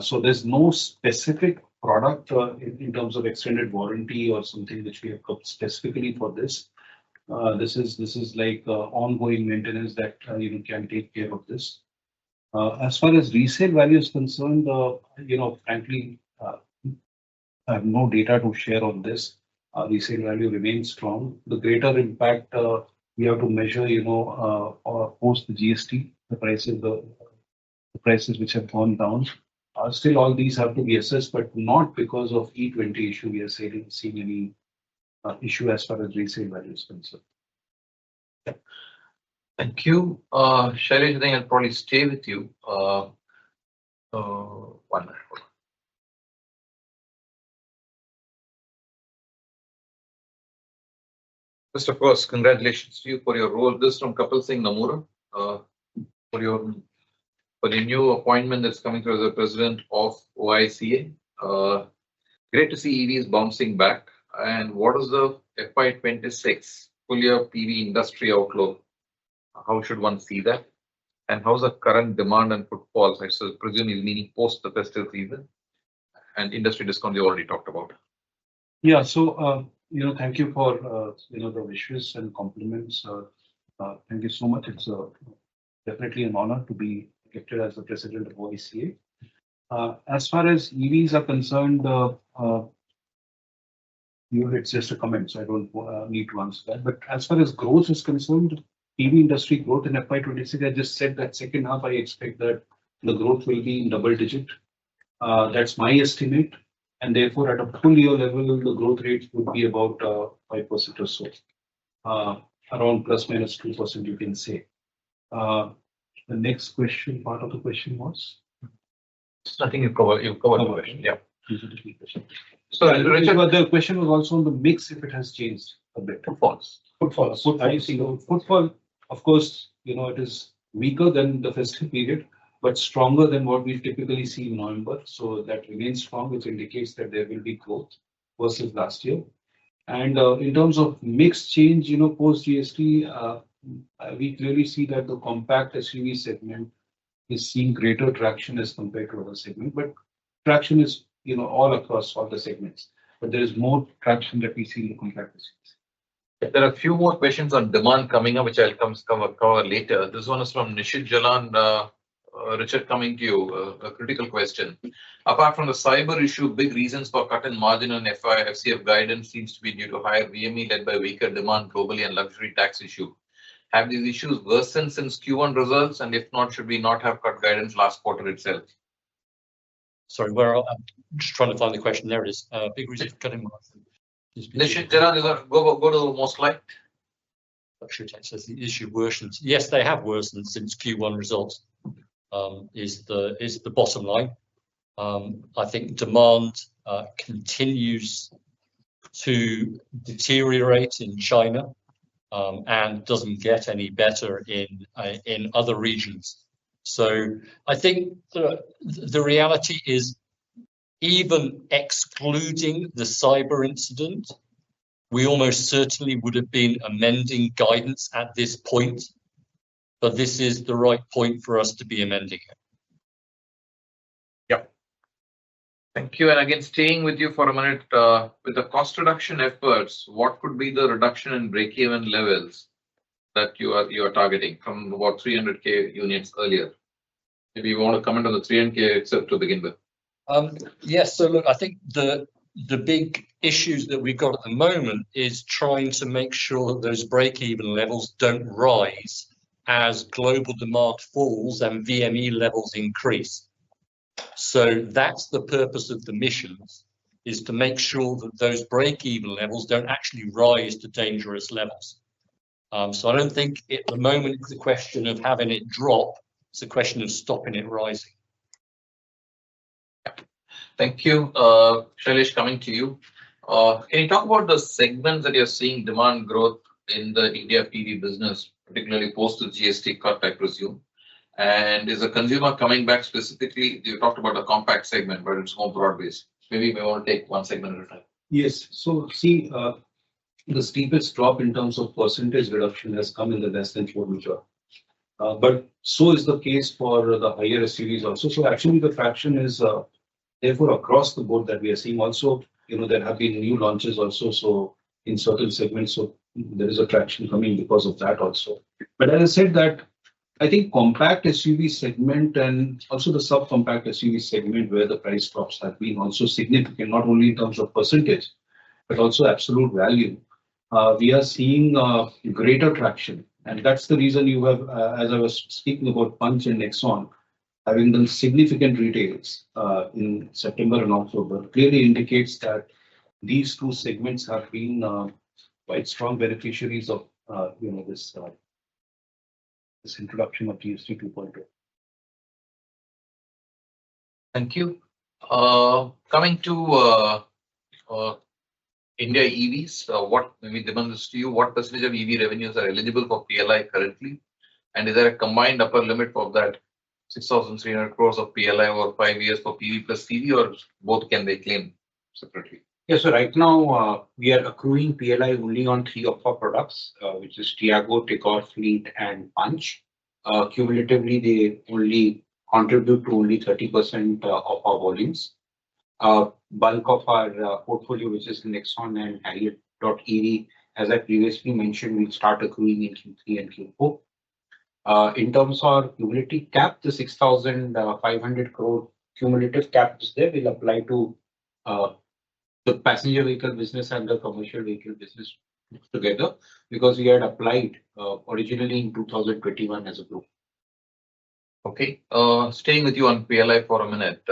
S4: So there's no specific product in terms of extended warranty or something which we have got specifically for this. This is like ongoing maintenance that can take care of this. As far as resale value is concerned, frankly, I have no data to share on this. Resale value remains strong. The greater impact we have to measure, post the GST, the prices which have gone down. Still, all these have to be assessed, but not because of E20 issue. We are seeing any issue as far as resale value is concerned.
S5: Thank you. Shailesh, I think I'll probably stay with you. 1 minute. First, of course, congratulations to you for your role. This from Kapil Singh Namura, for your new appointment that's coming through as the president of OICA. Great to see EVs bouncing back. And what is the FY26 full year PV industry outlook? How should one see that? And how's the current demand and footfalls? I presume is meaning post the festive season and industry discount you already talked about.
S4: Yeah, so thank you for the wishes and compliments. Thank you so much. It's definitely an honor to be elected as the president of OICA. As far as EVs are concerned, it's just a comment, so I don't need to answer that. But as far as growth is concerned, EV industry growth in FY26, I just said that second half, I expect that the growth will be in double digit. That's my estimate. And therefore, at a full year level, the growth rate would be about 5% or so, around plus minus 2%, you can say. The next question, part of the question was?
S5: I think you covered the question. Yeah.
S4: So the question was also on the mix, if it has changed a bit.
S5: Footfalls.
S4: I see. Footfall, of course, it is weaker than the festive period, but stronger than what we typically see in November. So that remains strong, which indicates that there will be growth versus last year. And in terms of mix change, post GST, we clearly see that the compact SUV segment is seeing greater traction as compared to other segments. But traction is, all across all the segments. But there is more traction that we see in the compact SUVs.
S5: There are a few more questions on demand coming up, which I'll cover later. This one is from Nishit Jalan. Richard, coming to you, a critical question. Apart from the cyber issue, big reasons for cut in margin and FCF guidance seems to be due to higher VME led by weaker demand globally and luxury tax issue. Have these issues worsened since Q1 results? And if not, should we not have cut guidance last quarter itself?
S3: Sorry, I'm just trying to find the question. There it is. Big reason for cutting margin.
S5: Nishit Jalan, go to the most like.
S3: Luxury tax says the issue worsens. Yes, they have worsened since Q1 results. Is the bottom line. I think demand continues to deteriorate in China and doesn't get any better in other regions. So I think the reality is, even excluding the cyber incident, we almost certainly would have been amending guidance at this point. But this is the right point for us to be amending it.
S5: Yeah. Thank you. And again, staying with you for a minute, with the cost reduction efforts, what could be the reduction in break-even levels that you are targeting from about 300K units earlier? Maybe you want to comment on the 300K except to begin with.
S3: Yes. So look, I think the big issues that we've got at the moment is trying to make sure that those break-even levels don't rise as global demand falls and VME levels increase. So that's the purpose of the missions, is to make sure that those break-even levels don't actually rise to dangerous levels. So I don't think at the moment it's a question of having it drop, it's a question of stopping it rising.
S5: Thank you. Shailesh, coming to you. Can you talk about the segments that you're seeing demand growth in the India PV business, particularly post the GST cut, I presume? And is the consumer coming back specifically? You talked about the compact segment, but it's more broad-based. Maybe we want to take one segment at a time.
S4: Yes. So see, the steepest drop in terms of percentage reduction has come in the less than 4 meter. But so is the case for the higher SUVs also. So actually the traction is therefore across the board that we are seeing. Also, there have been new launches also. So in certain segments, so there is a traction coming because of that also. But as I said that, I think compact SUV segment and also the subcompact SUV segment where the price drops have been also significant, not only in terms of percentage, but also absolute value. We are seeing greater traction. And that's the reason you have, as I was speaking about Punch and Nexon, having done significant retails in September and October, clearly indicates that these two segments have been quite strong beneficiaries of this introduction of GST 2.0.
S5: Thank you. Coming to India EVs, what maybe demand this to you? What percentage of EV revenues are eligible for PLI currently? And is there a combined upper limit of that 6,300 crores of PLI over 5 years for PV plus CV, or both can they claim separately?
S2: Yeah, so right now we are accruing PLI only on 3 of our products, which is Tiago, Tigor, Fleet, and Punch. Cumulatively, they only contribute to only 30% of our volumes. Bulk of our portfolio, which is Nexon and Harrier.EV, as I previously mentioned, will start accruing in Q3 and Q4. In terms of cumulative cap, the 6,500 crore cumulative cap is there will apply to the passenger vehicle business and the commercial vehicle business together, because we had applied originally in 2021 as a group.
S5: Okay, staying with you on PLI for a minute.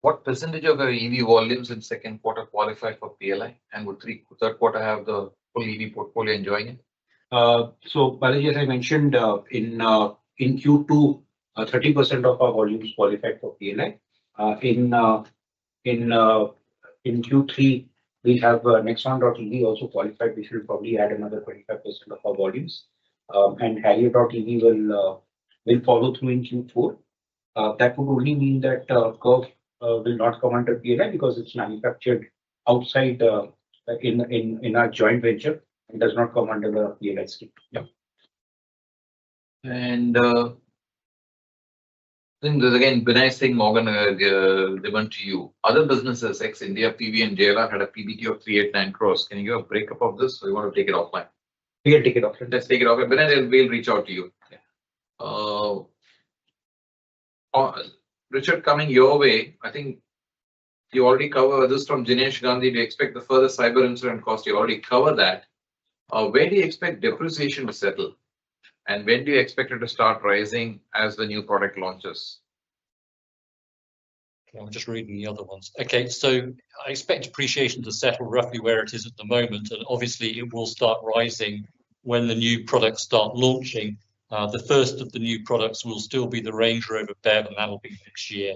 S5: What percentage of our EV volumes in second quarter qualify for PLI, and would third quarter have the full EV portfolio enjoying it?
S2: So, Balaji, as I mentioned, in Q2, 30% of our volumes qualified for PLI. In Q3, we have Nexon.EV also qualified, which will probably add another 25% of our volumes. And Harrier.EV will follow through in Q4. That would only mean that Curve will not come under PLI because it's manufactured outside in our joint venture and does not come under the PLI scheme. Yeah.
S5: And I think there's again Binay Singh Morgan given to you. Other businesses, ex India PV and JLR, had a PBT of 389 crores. Can you give a breakup of this, or you want to take it offline?
S2: We can take it offline.
S5: Let's take it offline. Binay, we'll reach out to you. Richard, coming your way, I think you already covered this from Jinesh Gandhi. Do you expect the further cyber incident cost? You already covered that. Where do you expect depreciation to settle? And when do you expect it to start rising as the new product launches?
S3: Okay, I'm just reading the other ones. Okay, so I expect depreciation to settle roughly where it is at the moment, and obviously it will start rising when the new products start launching. The first of the new products will still be the Range Rover BEV, and that'll be next year.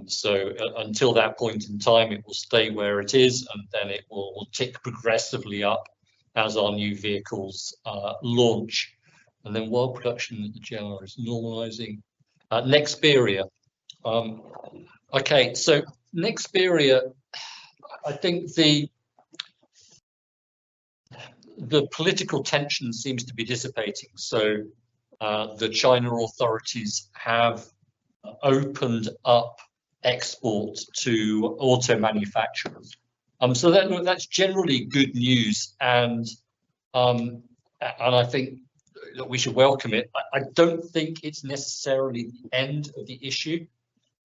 S3: So until that point in time, it will stay where it is, and then it will tick progressively up as our new vehicles launch. And then while production at the JLR is normalizing, Nexperia. Okay, so Nexperia, I think the political tension seems to be dissipating. So the China authorities have opened up export to auto manufacturers. So that's generally good news, and I think that we should welcome it. I don't think it's necessarily the end of the issue,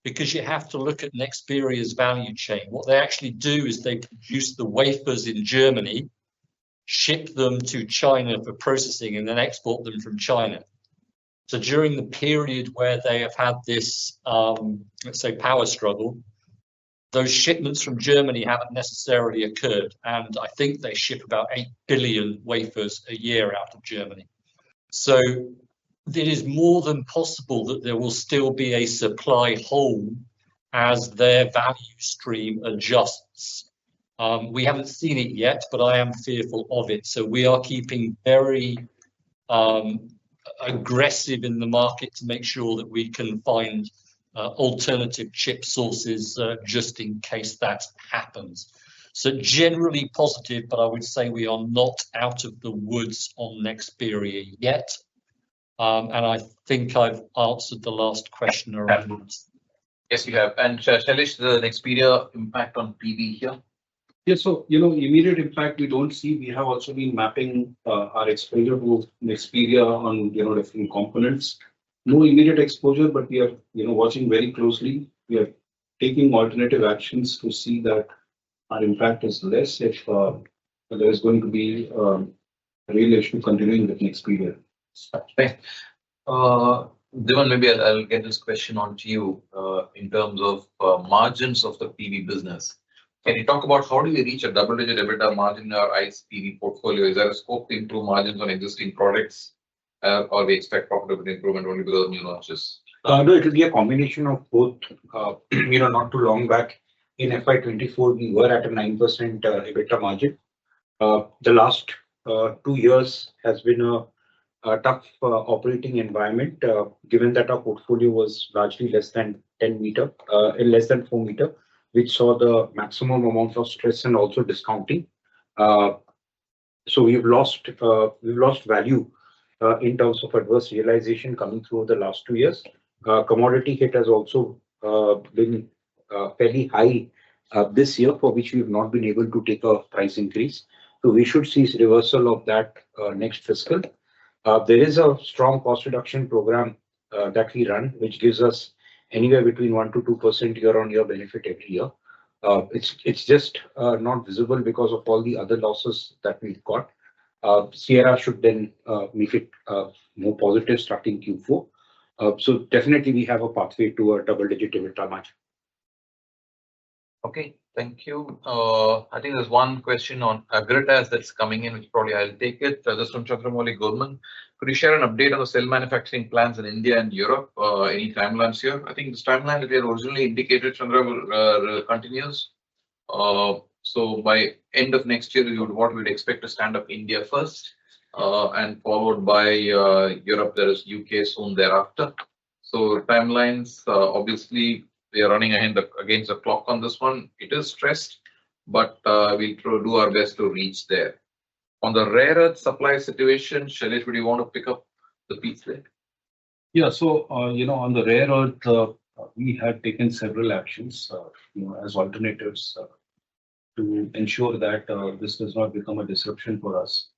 S3: because you have to look at Nexperia's value chain. What they actually do is they produce the wafers in Germany, ship them to China for processing, and then export them from China. So during the period where they have had this, let's say, power struggle, those shipments from Germany haven't necessarily occurred. And I think they ship about 8 billion wafers a year out of Germany. So it is more than possible that there will still be a supply hole as their value stream adjusts. We haven't seen it yet, but I am fearful of it. So we are keeping very aggressive in the market to make sure that we can find alternative chip sources just in case that happens. So generally positive, but I would say we are not out of the woods on Nexperia yet. And I think I've answered the last question around.
S5: Yes, you have. And Shailesh, the Nexperia impact on PV here?
S4: Yeah, so, immediate impact we don't see. We have also been mapping our exposure to Nexperia on, different components. No immediate exposure, but we are, watching very closely. We are taking alternative actions to see that our impact is less if there is going to be a real issue continuing with Nexperia.
S5: Okay. Devan, maybe I'll get this question on to you in terms of margins of the PV business. Can you talk about how do we reach a double-digit EBITDA margin in our ICE PV portfolio? Is there a scope to improve margins on existing products, or we expect profitability improvement only because of new launches?
S2: No, it will be a combination of both. Not too long back in FY24, we were at a 9% EBITDA margin. The last 2 years has been a tough operating environment, given that our portfolio was largely less than 10 meter, less than 4 meter, which saw the maximum amount of stress and also discounting. So we've lost value in terms of adverse realization coming through the last 2 years. Commodity hit has also been fairly high this year, for which we've not been able to take a price increase. So we should see reversal of that next fiscal. There is a strong cost reduction program that we run, which gives us anywhere between 1 to 2% year-on-year benefit every year. It's just not visible because of all the other losses that we've got. Sierra should then make it more positive starting Q4. So definitely we have a pathway to a double-digit EBITDA margin.
S5: Okay, thank you. I think there's one question on Agratas that's coming in, which probably I'll take it. This from Chandramouli Goldman. Could you share an update on the cell manufacturing plans in India and Europe? Any timelines here? I think this timeline that we had originally indicated, Chandra, continues. So by end of next year, what we'd expect to stand up India first, and followed by Europe, there is UK soon thereafter. So timelines, obviously, we are running against the clock on this one. It is stressed, but we'll do our best to reach there. On the rare earth supply situation, Shailesh, would you want to pick up the piece there?
S4: Yeah, so, on the rare earth, we had taken several actions, as alternatives to ensure that this does not become a disruption for us.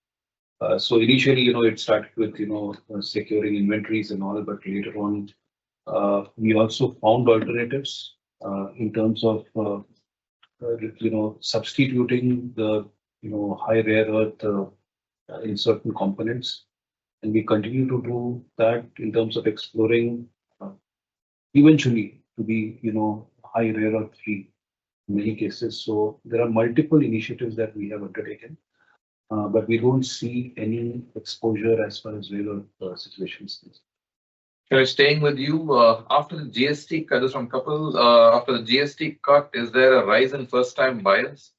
S4: So initially, it started with, securing inventories and all, but later on, we also found alternatives in terms of, substituting the, high rare earth in certain components. And we continue to do that in terms of exploring eventually to be, high rare earth free in many cases. So there are multiple initiatives that we have undertaken, but we don't see any exposure as far as rare earth situations.
S5: Staying with you, after the GST cut, from Kapil, after the GST cut, is there a rise in first-time buyers?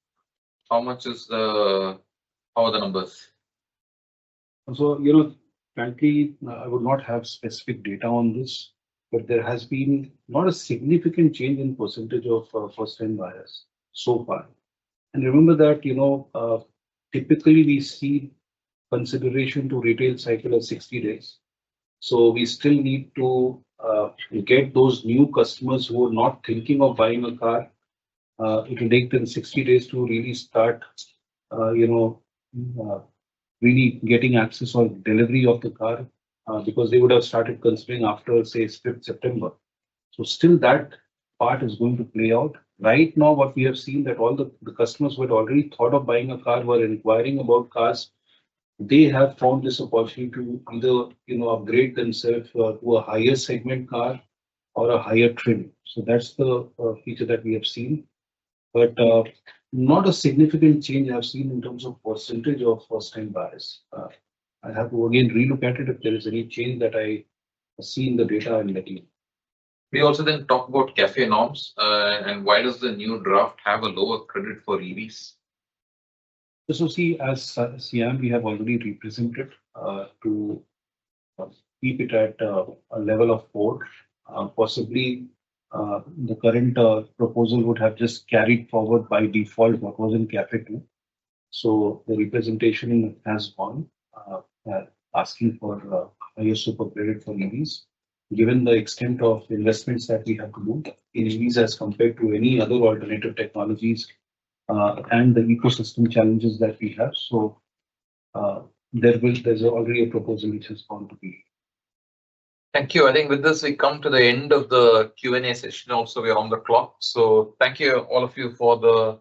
S5: How much is how are the numbers?
S4: So, frankly, I would not have specific data on this, but there has been not a significant change in percentage of first-time buyers so far. And remember that, typically we see consideration to retail cycle as 60 days. So we still need to get those new customers who are not thinking of buying a car. It will take them 60 days to really start, really getting access or delivery of the car, because they would have started considering after, say, 5th September. So still that part is going to play out. Right now, what we have seen that all the customers who had already thought of buying a car were inquiring about cars. They have found this opportunity to either, upgrade themselves to a higher segment car or a higher trim. So that's the feature that we have seen. But not a significant change I've seen in terms of percentage of first-time buyers. I have to again relook at it. If there is any change that I see in the data, I'll let you know.
S5: We also then talk about CAFE norms, and why does the new draft have a lower credit for EVs?
S4: So see, as SIAM, we have already represented to keep it at a level of 4. Possibly the current proposal would have just carried forward by default what was in Cafe 2. So the representation has gone asking for higher super credit for EVs. Given the extent of investments that we have to do in EVs as compared to any other alternative technologies and the ecosystem challenges that we have. So there's already a proposal which has gone to be.
S5: Thank you. I think with this, we come to the end of the Q&A session. Also, we are on the clock. So thank you, all of you, for the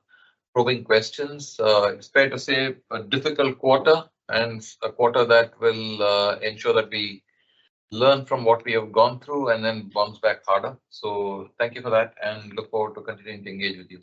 S5: probing questions. It's fair to say a difficult quarter and a quarter that will ensure that we learn from what we have gone through and then bounce back harder. So thank you for that and look forward to continuing to engage with you.